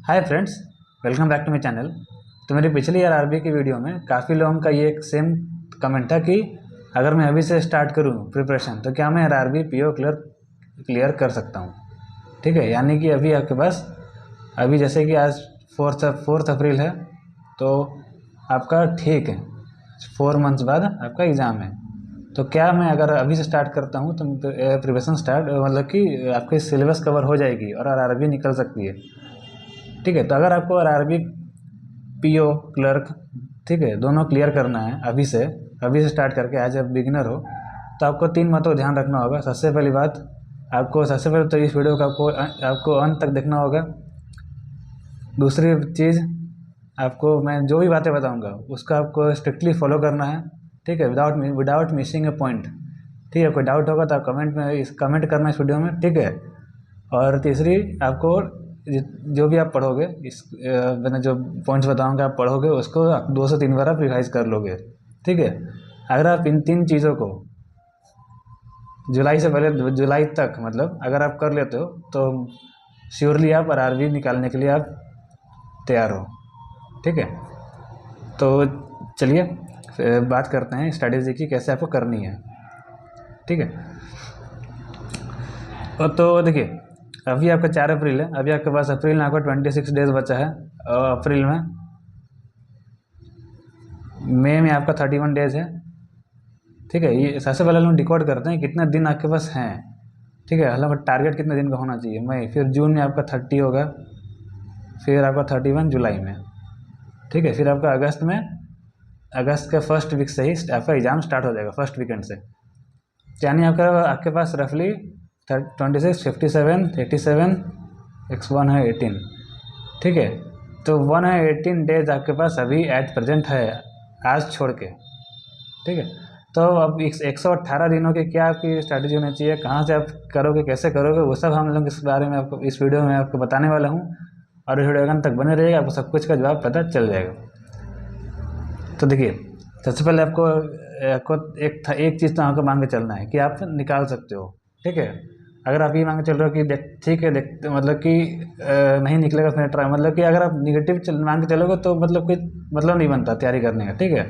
Hi friends, welcome back to my channel. तो मेरी पिछली आरआरबी की वीडियो में काफ़ी लोगों का ये एक सेम कमेंट था कि अगर मैं अभी से स्टार्ट करूँ प्रिपरेशन तो क्या मैं आरआरबी पीओ क्लियर कर सकता हूँ। ठीक है, यानी कि अभी आपके पास अभी जैसे कि आज फोर्थ अप्रैल है, तो आपका ठीक है 4 मंथ्स बाद आपका एग्ज़ाम है। तो क्या मैं अगर अभी से स्टार्ट करता हूँ तो प्रिपरेशन स्टार्ट मतलब कि आपकी सिलेबस कवर हो जाएगी और आरआरबी निकल सकती है। ठीक है, तो अगर आपको आरआरबी पीओ क्लर्क, ठीक है, दोनों क्लियर करना है अभी से स्टार्ट करके एज ए बिगिनर हो, तो आपको 3 बातों का ध्यान रखना होगा। सबसे पहली बात, आपको सबसे पहले तो इस वीडियो को आपको अंत तक देखना होगा। दूसरी चीज़, आपको मैं जो भी बातें बताऊंगा उसका आपको स्ट्रिक्टली फॉलो करना है। ठीक है, विदाउट मिसिंग ए पॉइंट। ठीक है, कोई डाउट होगा तो आप कमेंट करना इस वीडियो में। ठीक है, और तीसरी, आपको जो भी आप पढ़ोगे मैंने जो पॉइंट्स बताऊंगा आप पढ़ोगे उसको आप 2 से 3 बार आप रिवाइज कर लोगे। ठीक है, अगर आप इन 3 चीज़ों को जुलाई से पहले जुलाई तक मतलब अगर आप कर लेते हो तो श्योरली आप आरआरबी निकालने के लिए आप तैयार हो। ठीक है, तो चलिए बात करते हैं स्ट्रैटेजी की, कैसे आपको करनी है। ठीक है, और तो देखिए अभी आपका 4 अप्रैल है, अभी आपके पास अप्रैल में आपका 26 डेज बचा है। अप्रैल में, मई में आपका 31 डेज है। ठीक है, ये सबसे पहले हम डिकोड करते हैं कितने दिन आपके पास हैं। ठीक है, मतलब टारगेट कितने दिन का होना चाहिए। मई, फिर जून में आपका 30 होगा, फिर आपका 31 जुलाई में। ठीक है, फिर आपका अगस्त के फर्स्ट वीक से ही आपका एग्ज़ाम स्टार्ट हो जाएगा, फर्स्ट वीकेंड से। यानी आपके पास रफली 26, 57, 87, x1 है 18। ठीक है, तो 118 डेज आपके पास अभी एट प्रेजेंट है, आज छोड़ के। ठीक है, तो अब 118 दिनों की क्या आपकी स्ट्रैटेजी होनी चाहिए, कहाँ से आप करोगे, कैसे करोगे, वो सब हम लोग इस बारे में आपको इस वीडियो में आपको बताने वाला हूँ। और इस वीडियो तक बने रहिएगा, आपको सब कुछ का जवाब पता चल जाएगा। तो देखिए, सबसे पहले आपको एक चीज़ तो आपको मांग के चलना है कि आप निकाल सकते हो। ठीक है, अगर आप ये मांग के चल रहे हो कि ठीक है मतलब कि नहीं निकलेगा फिर ट्राई, मतलब कि अगर आप निगेटिव मांग के चलोगे तो मतलब कोई मतलब नहीं बनता तैयारी करने का। ठीक है,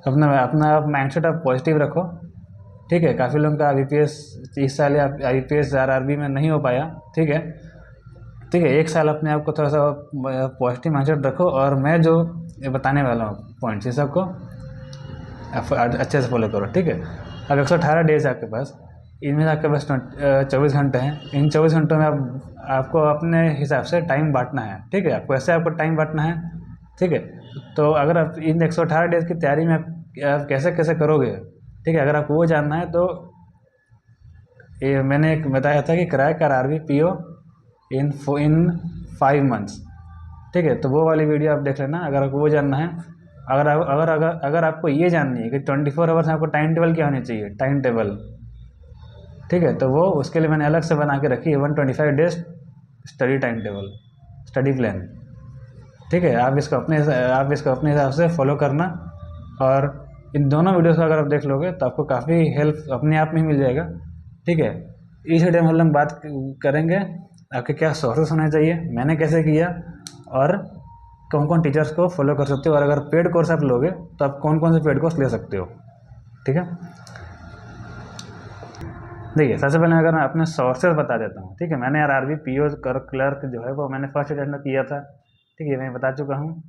अपना अपना आप माइंडसेट आप पॉजिटिव रखो। ठीक है, काफ़ी लोगों का IBPS इस साल या IBPS आरआरबी में नहीं हो पाया। ठीक है, ठीक है, एक साल अपने आप को थोड़ा सा पॉजिटिव माइंडसेट रखो, और मैं जो बताने वाला हूँ पॉइंट्स, ये सबको अच्छे से फॉलो करो। ठीक है, अब 118 डेज है आपके पास, इनमें आपके पास 24 घंटे हैं। इन 24 घंटों में आपको अपने हिसाब से टाइम बांटना है। ठीक है, आपको ऐसे आपको टाइम बांटना है। ठीक है, तो अगर आप इन 118 डेज की तैयारी में आप कैसे कैसे करोगे, ठीक है, अगर आपको वो जानना है तो ये मैंने एक बताया था कि क्रैक आरआरबी पीओ इन 5 मंथ्स। ठीक है, तो वो वाली वीडियो आप देख लेना अगर आपको वो जानना है। अगर आपको ये जाननी है कि 24 आवर्स में आपको टाइम टेबल क्या होनी चाहिए, टाइम टेबल। ठीक है, तो वो उसके लिए मैंने अलग से बना के रखी है 125 days study time table, study plan. ठीक है, आप इसको अपने हिसाब से फॉलो करना, और इन दोनों वीडियोस को अगर आप देख लोगे तो आपको काफ़ी हेल्प अपने आप में ही मिल जाएगा। ठीक है, इस वीडियो में हम लोग बात करेंगे आपके क्या सोर्सेस होने चाहिए, मैंने कैसे किया, और कौन कौन टीचर्स को फॉलो कर सकते हो, और अगर पेड कोर्स आप लोगे तो आप कौन कौन से पेड कोर्स ले सकते हो। ठीक है, देखिए सबसे पहले अगर मैं अपने सोर्सेज बता देता हूँ। ठीक है, मैंने आरआरबी पीओ क्लर्क जो है वो मैंने फर्स्ट अटेम्प्ट में किया था। ठीक है, मैं बता चुका हूँ,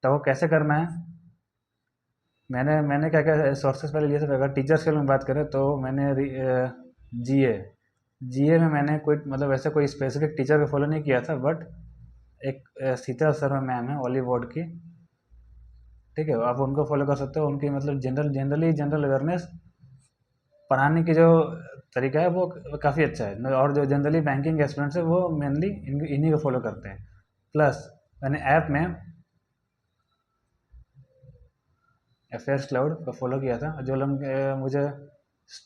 तो वो कैसे करना है। मैंने क्या क्या सोर्सेज पहले लिए थे। अगर टीचर्स के लिए बात करें तो मैंने जीए जीए में मैंने कोई मतलब ऐसा कोई स्पेसिफिक टीचर को फॉलो नहीं किया था, बट एक शीतल शर्मा मैम है ओली बोर्ड की। ठीक है, आप उनको फॉलो कर सकते हो। उनकी मतलब जनरल अवेयरनेस पढ़ाने की जो तरीका है वो काफ़ी अच्छा है, और जो जनरली बैंकिंग स्टूडेंट्स है वो मेनली इन्हीं को फॉलो करते हैं। प्लस मैंने ऐप में अफेयर्स क्लाउड को फॉलो किया था। जो लोग मुझे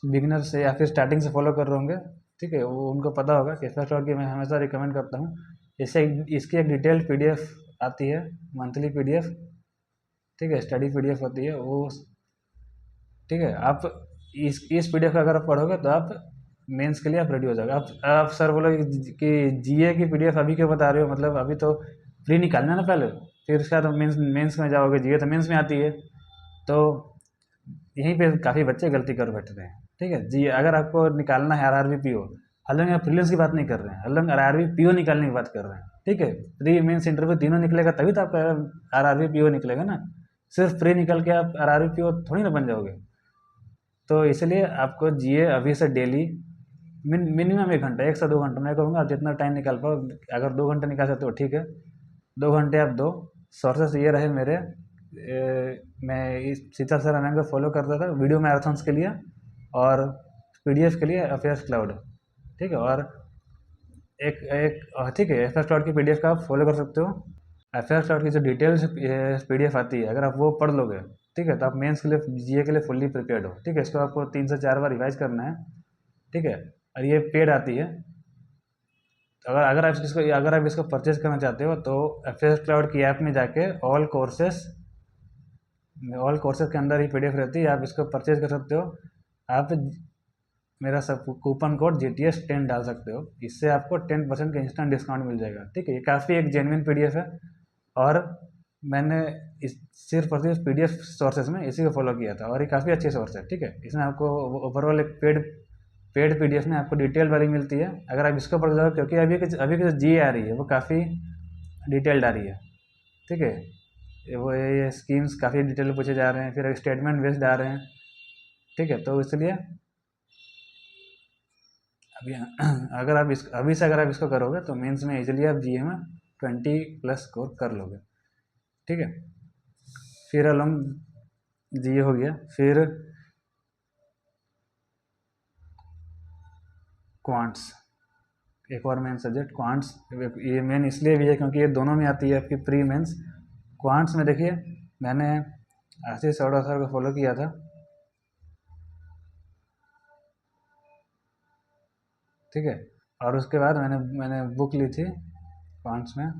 बिगिनर से या फिर स्टार्टिंग से फॉलो कर रहे होंगे, ठीक है, वो उनको पता होगा कि अफेयर्स क्लाउड की मैं हमेशा रिकमेंड करता हूँ। इसकी एक डिटेल्ड PDF आती है, मंथली PDF। ठीक है, स्टडी PDF होती है वो। ठीक है, आप इस PDF का अगर आप पढ़ोगे तो आप मेंस के लिए आप रेडी हो जाओगे। आप सर बोलोगे कि GA की PDF अभी क्यों बता रहे हो, मतलब अभी तो प्री निकालना है ना पहले, फिर उसके बाद मेंस में जाओगे, जीए तो मेंस में आती है। तो यहीं पे काफ़ी बच्चे गलती कर बैठते हैं। ठीक है जी, अगर आपको निकालना है आरआरबी पीओ, हालांकि आप प्रीलिम्स की बात नहीं कर रहे हैं, हालांकि आरआरबी पीओ निकालने की बात कर रहे हैं। ठीक है, प्री मेंस इंटरव्यू तीनों निकलेगा तभी तो आपका आरआरबी पीओ निकलेगा ना। सिर्फ प्री निकल के आप आरआरबी पीओ थोड़ी ना बन जाओगे। तो इसलिए आपको जीए अभी से डेली मिनिमम 1 घंटा, 1 से 2 घंटा, मैं कहूँगा आप जितना टाइम निकाल पाओ। अगर 2 घंटे निकाल सकते हो ठीक है, 2 घंटे आप दो। सोर्सेस ये रहे मेरे, मैं इस शीतल सर मैम को फॉलो करता था वीडियो मैराथन्स के लिए, और पीडीएफ के लिए अफेयर्स क्लाउड। ठीक है, और एक एक ठीक है, अफेयर्स क्लाउड की पीडीएफ का आप फॉलो कर सकते हो। अफेयर्स क्लाउड की जो डिटेल्स पीडीएफ आती है, अगर आप वो पढ़ लोगे, ठीक है, तो आप मेंस के लिए, जीए के लिए फुल्ली प्रिपेयर्ड हो। ठीक है, इसको आपको 3 से 4 बार रिवाइज करना है। ठीक है, और ये पेड आती है। तो अगर आप इसको परचेज करना चाहते हो तो अफेयर्स क्लाउड की ऐप में जाके ऑल कोर्सेज के अंदर ही पीडीएफ रहती है, आप इसको परचेज कर सकते हो। आप मेरा सब कूपन कोड GTS10 डाल सकते हो, इससे आपको 10% का इंस्टेंट डिस्काउंट मिल जाएगा। ठीक है, ये काफ़ी एक जेन्युइन पीडीएफ है, और मैंने इस सिर्फ और सिर्फ पीडीएफ सोर्सेज में इसी को फॉलो किया था, और ये काफ़ी अच्छी सोर्स है। ठीक है, इसमें आपको ओवरऑल एक पेड पीडीएफ में आपको डिटेल वाली मिलती है। अगर आप इसको पढ़ जाओ, क्योंकि अभी की जो जी आ रही है वो काफ़ी डिटेल्ड आ रही है। ठीक है, ये स्कीम्स काफ़ी डिटेल में पूछे जा रहे हैं, फिर स्टेटमेंट बेस्ड आ रहे हैं। ठीक है, तो इसलिए अभी अगर आप इसको करोगे तो मेंस में इजीली आप जीए में 20+ स्कोर कर लोगे। ठीक है, फिर अलॉन्ग जीए हो गया, फिर क्वांट्स, एक और मेन सब्जेक्ट क्वांट्स। ये मेन इसलिए भी है क्योंकि ये दोनों में आती है आपकी प्री मेंस। क्वांट्स में देखिए, मैंने आशीष अरोड़ा सर को फॉलो किया था। ठीक है, और उसके बाद मैंने बुक ली थी क्वांट्स में,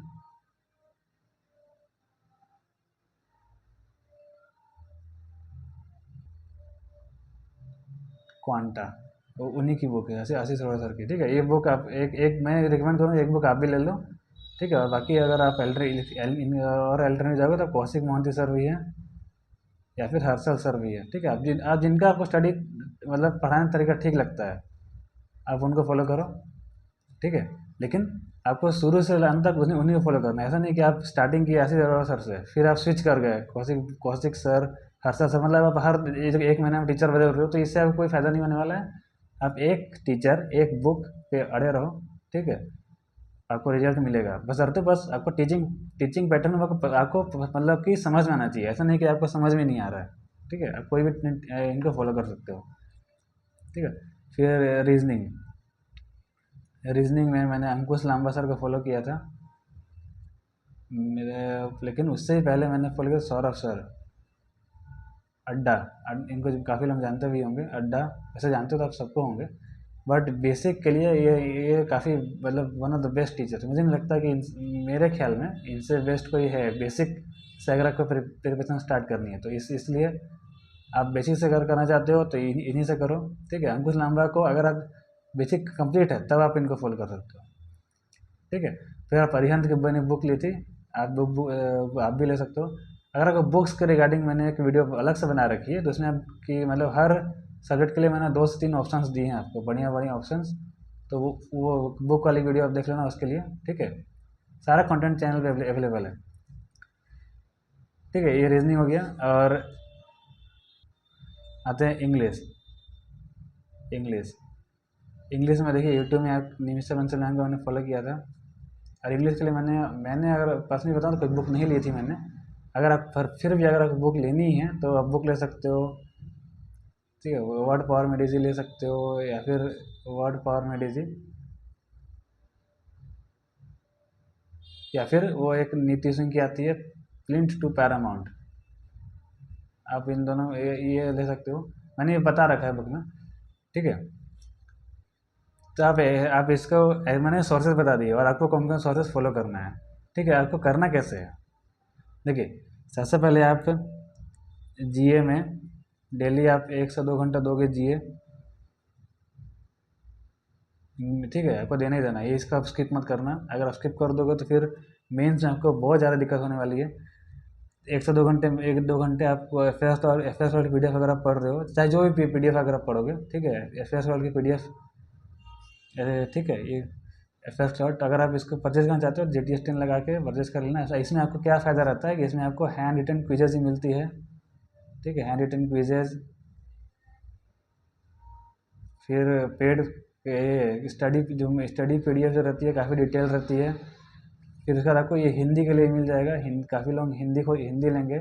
क्वांटा, तो उन्हीं की बुक है, आशीष अरोड़ा सर की। ठीक है, ये बुक आप एक मैं रिकमेंड करूँगा, एक बुक आप भी ले लो। ठीक है, और बाकी अगर आप एल्टरनेट जाओगे तो कौशिक मोहंती सर भी है, या फिर हर्षल सर भी है। ठीक है, आप जिनका आपको स्टडी मतलब पढ़ाने का तरीका ठीक लगता है, आप उनको फॉलो करो। ठीक है, लेकिन आपको शुरू से अंत तक उन्हीं को फॉलो करना है। ऐसा नहीं कि आप स्टार्टिंग की आशीष अरोड़ा सर से, फिर आप स्विच कर गए कौशिक सर, हर्षल सर, मतलब आप हर एक महीने में टीचर बदल रहे हो, तो इससे आपको कोई फ़ायदा नहीं होने वाला है। आप एक टीचर एक बुक पे अड़े रहो। ठीक है, आपको रिजल्ट मिलेगा, बस आपको टीचिंग पैटर्न आपको मतलब कि समझ में आना चाहिए। ऐसा नहीं कि आपको समझ में नहीं आ रहा है। ठीक है, आप कोई भी इनको फॉलो कर सकते हो। ठीक है, फिर रीजनिंग में मैंने अंकुश लांबा सर को फॉलो किया था मेरे, लेकिन उससे ही पहले मैंने फॉलो किया सौरभ सर, अड्डा। इनको काफ़ी लोग जानते भी होंगे, अड्डा, वैसे जानते तो आप सबको होंगे, बट बेसिक के लिए ये काफ़ी मतलब one of the best teacher. मुझे नहीं लगता कि मेरे ख्याल में इनसे बेस्ट कोई है बेसिक से अगर आपको प्रिपरेशन स्टार्ट करनी है तो इसलिए आप बेसिक से अगर करना चाहते हो तो इन्हीं से करो। ठीक है, अंकुश लांबा को अगर आप बेसिक कंप्लीट है तब आप इनको फॉलो कर सकते हो। ठीक है, फिर आप अरिहंत की मैंने बुक ली थी, आप भी ले सकते हो। अगर आपको बुक्स के रिगार्डिंग मैंने एक वीडियो अलग से बना रखी है, तो उसमें आपकी मतलब हर सब्जेक्ट के लिए मैंने 2 से 3 ऑप्शंस दिए हैं आपको, बढ़िया बढ़िया ऑप्शंस। तो वो बुक वाली वीडियो आप देख लेना उसके लिए। ठीक है, सारा कंटेंट चैनल पे अवेलेबल है। ठीक है, ये रीजनिंग हो गया, और आते हैं इंग्लिश। इंग्लिश इंग्लिश में देखिए, यूट्यूब में आप निमिषा बंसल मैम को मैंने फॉलो किया था, और इंग्लिश के लिए मैंने अगर पर्सनली बताऊँ तो कोई बुक नहीं ली थी मैंने। अगर आप फिर भी अगर आपको बुक लेनी है तो आप बुक ले सकते हो। ठीक है, वर्ड पावर में डीजी ले सकते हो, या फिर वर्ड पावर में डीजी, या फिर वो एक नीति सिंह की आती है प्लिंथ टू पैरामाउंट, आप इन दोनों ये ले सकते हो। मैंने ये बता रखा है बुक में। ठीक है, तो आप इसको मैंने सोर्सेज बता दिए, और आपको कौन कौन सोर्सेज फॉलो करना है। ठीक है, आपको करना कैसे है, देखिए, सबसे पहले आप जीए में डेली आप 1 से 2 घंटा दोगे जीए। ठीक है, आपको देना ही देना है, ये इसका आप स्किप मत करना। अगर आप स्किप कर दोगे तो फिर मेंस में आपको बहुत ज़्यादा दिक्कत होने वाली है। 1 से 2 घंटे, 1-2 घंटे आपको एफ एस वर्ल्ड की PDF अगर आप पढ़ रहे हो, चाहे जो भी PDF अगर आप पढ़ोगे, ठीक है, एफ एस वर्ल्ड की PDF, ठीक है, ये एफ एस वर्ल्ड अगर आप इसको परचेज करना चाहते हो GTS10 लगा के परचेज कर लेना। इसमें आपको क्या फ़ायदा रहता है कि इसमें आपको हैंड रिटन क्विजेज ही मिलती है, ठीक है, हैंड रिटन क्विजेज, फिर पेड स्टडी जो स्टडी PDF जो रहती है काफ़ी डिटेल रहती है। फिर उसके बाद आपको ये हिंदी के लिए मिल जाएगा, काफ़ी लोग हिंदी लेंगे,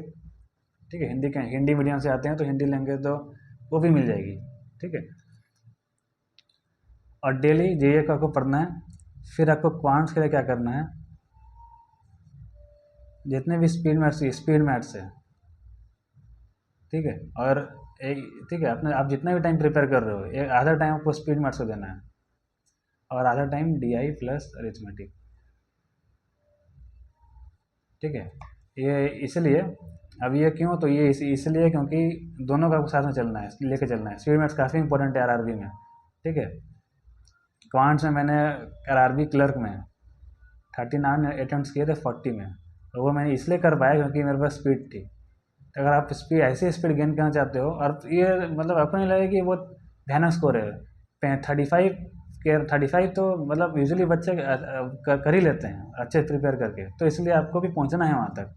ठीक है, हिंदी मीडियम से आते हैं तो हिंदी लेंगे तो वो भी मिल जाएगी, ठीक है। और डेली JEE का आपको पढ़ना है। फिर आपको क्वांट्स के लिए क्या करना है, जितने भी स्पीड मैथ्स है, ठीक है, और ठीक है, आप जितना भी टाइम प्रिपेयर कर रहे हो, आधा टाइम आपको स्पीड मैथ्स को देना है और आधा टाइम DI प्लस अरिथमेटिक, ठीक है। ये इसलिए, अब ये क्यों, तो ये इसलिए क्योंकि दोनों का आपको साथ में चलना है, लेके चलना है। स्पीड मैथ्स काफ़ी इंपॉर्टेंट है RRB में, ठीक है। क्वांट्स में मैंने RRB क्लर्क में 39 अटेम्प्ट किए थे 40 में, तो वो मैंने इसलिए कर पाया क्योंकि मेरे पास स्पीड थी। अगर आप ऐसे स्पीड गेन करना चाहते हो, और ये मतलब आपको नहीं लगेगा कि वो भयानक स्कोर है 35 के 35, तो मतलब यूजुअली बच्चे कर ही लेते हैं अच्छे प्रिपेयर करके, तो इसलिए आपको भी पहुंचना है वहाँ तक,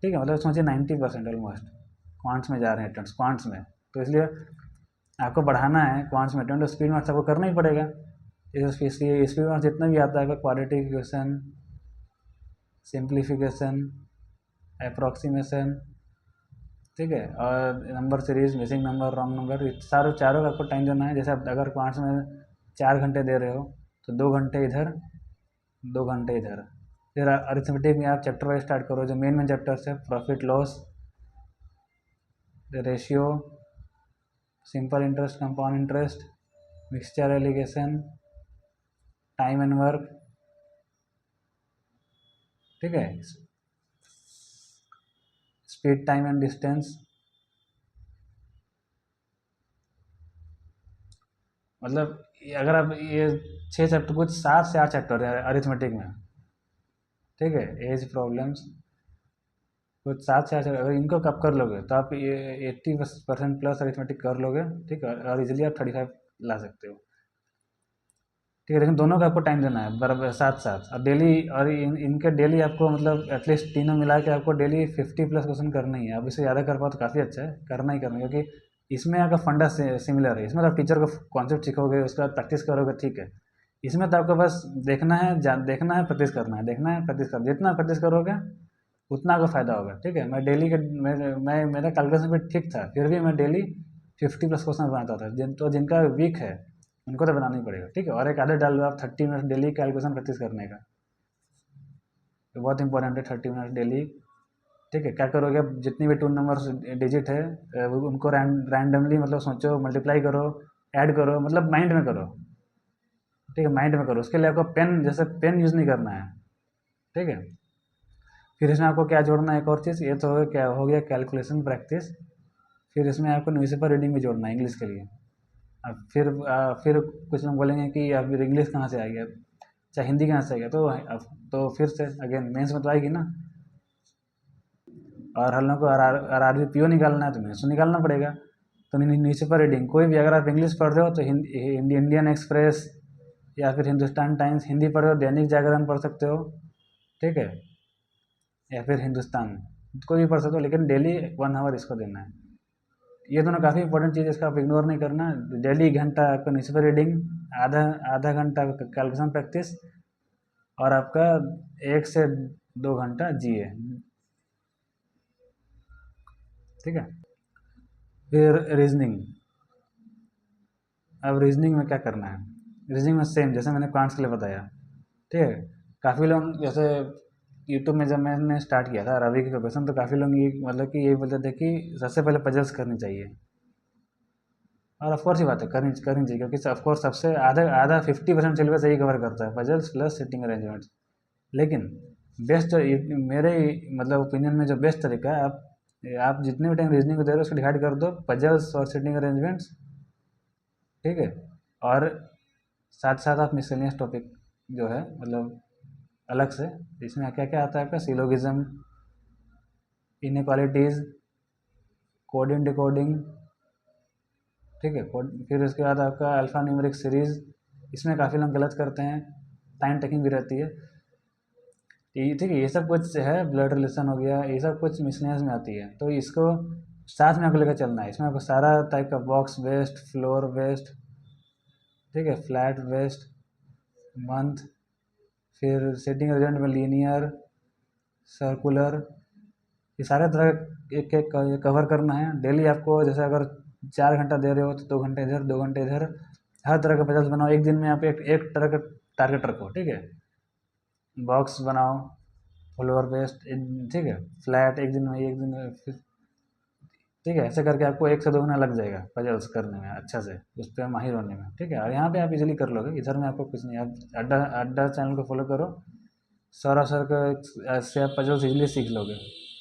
ठीक है। मतलब सोचिए 90% ऑलमोस्ट क्वांट्स में जा रहे हैं अटेम्प्ट क्वांट्स में, तो इसलिए आपको बढ़ाना है क्वांट्स में अटेम्प्ट, तो स्पीड मैथ्स आपको करना ही पड़ेगा। इसलिए स्पीड मैथ्स जितना भी आता है, क्वाड्रेटिक इक्वेशन, सिंप्लीफिकेशन, अप्रॉक्सीमेशन, ठीक है, और number series, missing number, wrong number, चारों का आपको टाइम देना है। जैसे अगर क्वांट्स में 4 घंटे दे रहे हो तो 2 घंटे इधर, 2 घंटे इधर। फिर अरिथमेटिक में आप चैप्टर वाइज स्टार्ट करो, जो मेन चैप्टर्स है, profit loss ratio, simple interest, compound interest, mixture allegation, time and work, ठीक है, स्पीड, टाइम एंड डिस्टेंस। मतलब अगर आप ये 6 चैप्टर, कुछ 7 से 8 चैप्टर है अरिथमेटिक में, ठीक है, एज प्रॉब्लम्स, कुछ 7 से 8, अगर इनको कब कर लोगे तो आप ये 80% प्लस अरिथमेटिक कर लोगे, ठीक है, और इजीली आप 35 ला सकते हो, ठीक है। लेकिन दोनों का आपको टाइम देना है बराबर, साथ साथ, और डेली, और इनके डेली आपको मतलब एटलीस्ट तीनों मिला के आपको डेली 50+ क्वेश्चन करना ही है। आप इससे ज़्यादा कर पाओ तो काफ़ी अच्छा है, करना ही करना, क्योंकि इसमें आपका फंडा सिमिलर है। इसमें तो आप टीचर को कॉन्सेप्ट सीखोगे, उसके बाद प्रैक्टिस करोगे, ठीक है। इसमें तो आपको बस देखना है, देखना है, प्रैक्टिस करना है, देखना है, प्रैक्टिस करना, जितना प्रैक्टिस करोगे उतना आपका फ़ायदा होगा, ठीक है। मैं डेली के मैं मेरा कैलकुलेशन भी ठीक था, फिर भी मैं डेली 50+ क्वेश्चन बनाता था। तो जिनका वीक है उनको तो बनाना ही पड़ेगा, ठीक है। और एक आदत डाल दो आप 30 मिनट डेली कैलकुलेशन प्रैक्टिस करने का, तो बहुत इंपॉर्टेंट है 30 मिनट डेली, ठीक है। क्या करोगे, अब जितनी भी 2 नंबर डिजिट है उनको रैंडमली मतलब सोचो, मल्टीप्लाई करो, ऐड करो, मतलब माइंड में करो, ठीक है, माइंड में करो। उसके लिए आपको पेन, जैसे पेन यूज़ नहीं करना है, ठीक है। फिर इसमें आपको क्या जोड़ना है, एक और चीज़, ये तो क्या हो गया कैलकुलेशन प्रैक्टिस। फिर इसमें आपको न्यूज़पेपर रीडिंग भी जोड़ना है इंग्लिश के लिए। अब फिर कुछ लोग बोलेंगे कि अब इंग्लिश कहाँ से आ गया, चाहे हिंदी कहाँ से आ गया, तो अब तो फिर से अगेन मेंस में तो आएगी ना। और हम लोग को RRB PO निकालना है तो मेंस तो निकालना पड़ेगा। तो न्यूज़पेपर रीडिंग कोई भी, अगर आप इंग्लिश पढ़ रहे हो तो इंडियन एक्सप्रेस या फिर हिंदुस्तान टाइम्स, हिंदी पढ़ रहे हो दैनिक जागरण पढ़ सकते हो, ठीक है, या फिर हिंदुस्तान, कोई भी पढ़ सकते हो, लेकिन डेली 1 आवर इसको देना है। ये दोनों काफ़ी इंपॉर्टेंट चीज़ है, इसका आप इग्नोर नहीं करना। डेली 1 घंटा आपका न्यूज़पेपर रीडिंग, आधा आधा घंटा कैलकुलेशन प्रैक्टिस, और आपका 1 से 2 घंटा GA, ठीक है। फिर रीजनिंग, अब रीजनिंग में क्या करना है, रीजनिंग में सेम जैसे मैंने क्वांट्स के लिए बताया, ठीक है। काफ़ी लोग जैसे यूट्यूब में जब मैंने स्टार्ट किया था रवि की प्रिपरेशन, तो काफ़ी लोग ये मतलब कि यही बोलते थे कि सबसे पहले पजल्स करनी चाहिए, और ऑफकोर्स ही बात है, करनी करनी चाहिए, क्योंकि ऑफकोर्स सबसे आधा आधा 50% सिलेबस यही कवर करता है, पजल्स प्लस सिटिंग अरेंजमेंट्स। लेकिन बेस्ट, मेरे मतलब ओपिनियन में जो बेस्ट तरीका है, आप जितने भी टाइम रीजनिंग को दे रहे हो उसको डिवाइड कर दो, पजल्स और सिटिंग अरेंजमेंट्स, ठीक है। और साथ साथ आप मिसलेनियस टॉपिक जो है, मतलब अलग से। इसमें क्या क्या आता है आपका, सिलोगिज्म, इनइक्वालिटीज़, कोडिंग डिकोडिंग, ठीक है। फिर उसके बाद आपका अल्फ़ा न्यूमेरिक सीरीज़, इसमें काफ़ी लोग गलत करते हैं, टाइम टेकिंग भी रहती है। ये ठीक है, ये सब कुछ है, ब्लड रिलेशन हो गया, ये सब कुछ मिसलेनियस में आती है, तो इसको साथ में आपको लेकर चलना है। इसमें आपको सारा टाइप का बॉक्स बेस्ड, फ्लोर बेस्ड, ठीक है, फ्लैट बेस्ड, मंथ, फिर सेटिंग एजेंट में लीनियर, सर्कुलर, ये सारे तरह एक एक कवर करना है डेली आपको। जैसे अगर 4 घंटा दे रहे हो तो 2 घंटे इधर, 2 घंटे इधर, हर तरह का पजल्स बनाओ। एक दिन में आप एक तरह का टारगेट रखो, ठीक है। बॉक्स बनाओ, फ्लोर बेस्ड, ठीक है, फ्लैट एक दिन में, एक दिन में, फिर ठीक है, ऐसे करके आपको 1 से 2 महीना लग जाएगा पजल्स करने में अच्छा से, उस पर माहिर होने में, ठीक है। और यहाँ पे आप इजीली कर लोगे, इधर में आपको कुछ नहीं। आप अड्डा अड्डा चैनल को फॉलो करो, सौरभ सर का से आप पजल्स इजीली सीख लोगे,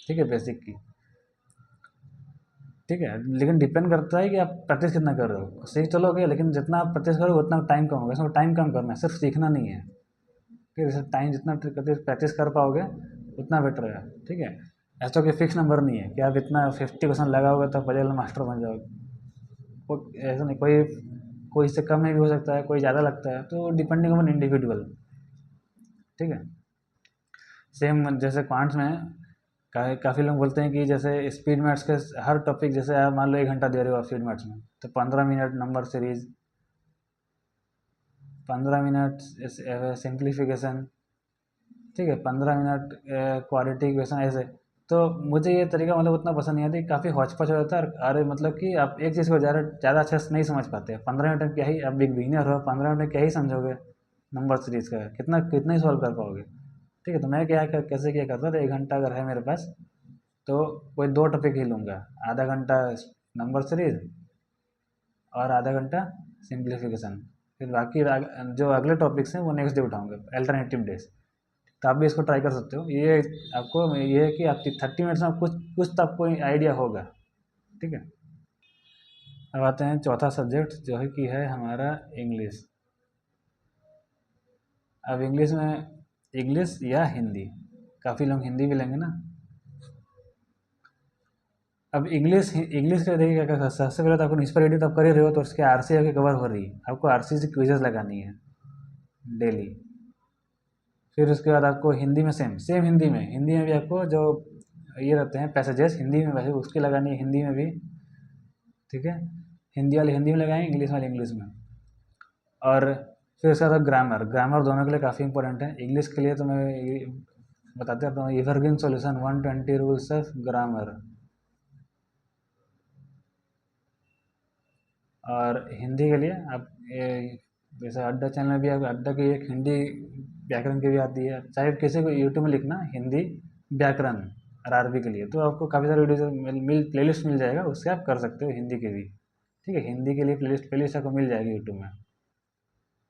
ठीक है, बेसिक की, ठीक है। लेकिन डिपेंड करता है कि आप प्रैक्टिस कितना कर रहे हो। सीख चलोगे, लेकिन जितना आप प्रैक्टिस करोगे उतना टाइम कम होगा। इसमें टाइम कम करना है, सिर्फ सीखना नहीं है, ठीक है। जैसे टाइम जितना प्रैक्टिस कर पाओगे उतना बेटर है, ठीक है। ऐसा कोई फिक्स नंबर नहीं है कि आप इतना 50% लगाओगे तो पजल मास्टर बन जाओगे। ऐसा नहीं, कोई कोई इससे कम में भी हो सकता है, कोई ज़्यादा लगता है, तो डिपेंडिंग ऑन इंडिविजुअल, ठीक है। सेम जैसे क्वांट्स में काफ़ी लोग बोलते हैं कि जैसे स्पीड मैथ्स के हर टॉपिक, जैसे आप मान लो 1 घंटा दे रहे हो आप स्पीड मैथ्स में, तो 15 minute number series, 15 minute simplification, ठीक है, 15 मिनट क्वालिटी इक्वेशन, ऐसे। तो मुझे ये तरीका मतलब उतना पसंद नहीं आता, काफ़ी हौच-पच हो जाता है। अरे मतलब कि आप एक चीज़ को ज़्यादा अच्छे से नहीं समझ पाते। 15 मिनट में क्या ही, आप बिगिनर हो, 15 मिनट में क्या ही समझोगे नंबर सीरीज़ का, कितना कितना ही सॉल्व कर पाओगे, ठीक है। तो मैं कैसे क्या करता था, 1 घंटा अगर है मेरे पास तो कोई 2 टॉपिक ही लूँगा, आधा घंटा नंबर सीरीज और आधा घंटा सिंप्लीफिकेशन। फिर बाकी जो अगले टॉपिक्स हैं वो नेक्स्ट डे उठाऊँगा, अल्टरनेटिव डेज। तो आप भी इसको ट्राई कर सकते हो। ये आपको ये है कि आपकी 30 मिनट्स में कुछ कुछ तो आपको आइडिया होगा, ठीक है। अब आते हैं चौथा सब्जेक्ट, जो है कि है हमारा इंग्लिश। अब इंग्लिश में, इंग्लिश या हिंदी, काफ़ी लोग हिंदी भी लेंगे ना। अब इंग्लिश इंग्लिश का देखिए क्या, सबसे पहले तो आपको न्यूज़पेपर रीडिंग तो आप कर ही रहे हो, तो उसके आरसी आपकी कवर हो रही है, आपको आरसी से क्विजेस लगानी है डेली। फिर उसके बाद आपको हिंदी में सेम हिंदी में भी आपको जो ये रहते हैं पैसेजेस हिंदी में, वैसे उसकी लगानी है हिंदी में भी, ठीक है। हिंदी वाले हिंदी में लगाएंगे, इंग्लिश वाले इंग्लिश में। और फिर उसके बाद ग्रामर, ग्रामर दोनों के लिए काफ़ी इंपॉर्टेंट है। इंग्लिश के लिए तो मैं बताते रहता हूँ, evergreen solution 120 rules of grammar. और हिंदी के लिए आप जैसे अड्डा चैनल भी, आप अड्डा की एक हिंदी व्याकरण की भी आती है। चाहे किसी को यूट्यूब में लिखना हिंदी व्याकरण आरआरबी के लिए, तो आपको काफ़ी सारे वीडियो प्लेलिस्ट मिल जाएगा, उससे आप कर सकते हो हिंदी के भी, ठीक है। हिंदी के लिए प्लेलिस्ट आपको मिल जाएगी यूट्यूब में,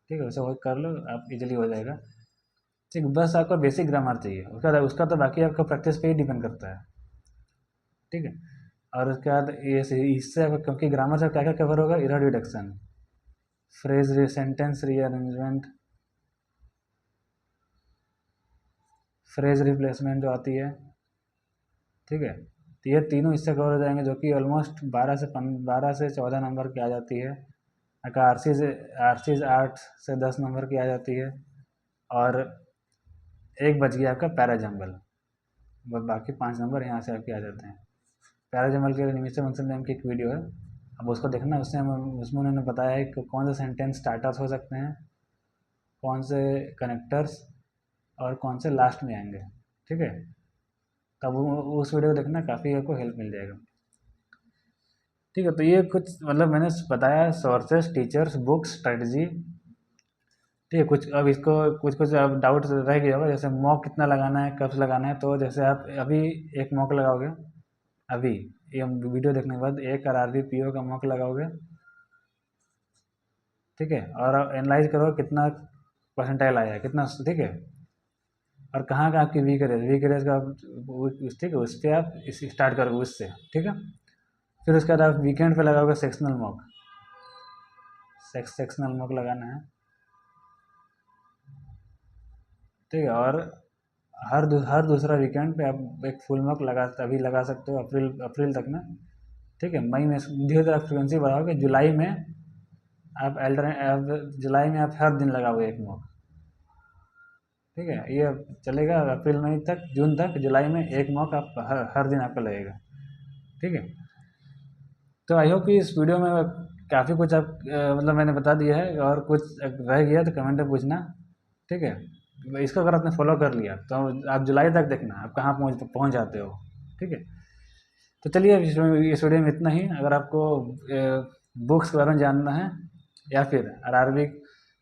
ठीक है। उसे वो कर लो, आप इजीली हो जाएगा, ठीक। बस आपको बेसिक ग्रामर चाहिए, उसका तो बाकी आपका प्रैक्टिस पे ही डिपेंड करता है, ठीक है। और उसके बाद ये इससे क्योंकि ग्रामर से क्या क्या कवर होगा, error deduction, phrase sentence rearrangement, phrase replacement जो आती है, ठीक है। तो ये तीनों इससे कवर हो जाएंगे, जो कि ऑलमोस्ट 12 से 14 नंबर की आ जाती है। अगर आरसीज 8 से 10 नंबर की आ जाती है। और एक बच गया आपका पैराजम्बल, बस बाकी 5 नंबर यहाँ से आपके आ जाते हैं। पैराजम्बल के लिए निमिषा मंसल मैम की एक वीडियो है, अब उसको देखना। उसमें उन्होंने बताया है कि कौन से सेंटेंस स्टार्टर्स हो सकते हैं, कौन से कनेक्टर्स, और कौन से लास्ट में आएंगे, ठीक है। तब उस वीडियो को देखना, काफ़ी आपको हेल्प मिल जाएगा, ठीक है। तो ये कुछ मतलब मैंने बताया, सोर्सेस, टीचर्स, बुक्स, स्ट्रेटजी, ठीक है। कुछ अब इसको कुछ कुछ अब डाउट रह गया होगा, जैसे मॉक कितना लगाना है, कब से लगाना है। तो जैसे आप अभी एक मॉक लगाओगे, अभी ये वीडियो देखने के बाद एक आरआरबी पीओ का मॉक लगाओगे, ठीक है। और एनालाइज करो कितना परसेंटाइल आया है, कितना, ठीक है। और कहाँ का आपकी वीक रेस का, ठीक है, उस पर आप इस स्टार्ट करोगे उससे, ठीक है। फिर उसके बाद आप वीकेंड पे लगाओगे सेक्शनल मॉक, सेक्शनल मॉक लगाना है, ठीक है। और हर दूसरा वीकेंड पे आप एक फुल मॉक अभी लगा सकते हो अप्रैल तक में। ठीक है। मई में धीरे धीरे फ्रिक्वेंसी बढ़ाओगे, जुलाई में जुलाई में आप हर दिन लगाओगे एक मॉक। ठीक है। ये चलेगा अप्रैल मई तक, जून तक। जुलाई में एक मॉक आप हर दिन आपका लगेगा। ठीक है। तो आई होप कि इस वीडियो में काफ़ी कुछ आप मतलब मैंने बता दिया है, और कुछ रह गया तो कमेंट में पूछना। ठीक है। इसको अगर आपने फॉलो कर लिया तो आप जुलाई तक देखना आप कहाँ पहुँच जाते हो। ठीक है। तो चलिए इस वीडियो में इतना ही। अगर आपको बुक्स के बारे में जानना है, या फिर आरआरबी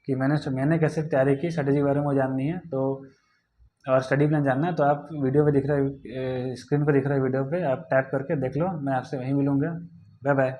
की मैंने कैसे तैयारी की, स्ट्रेटेजी के बारे में जाननी है, तो और स्टडी प्लान जानना है, तो आप वीडियो पे दिख रहा है, स्क्रीन पर दिख रहा है वीडियो पे आप टैप करके देख लो। मैं आपसे वहीं मिलूँगा। Bye bye.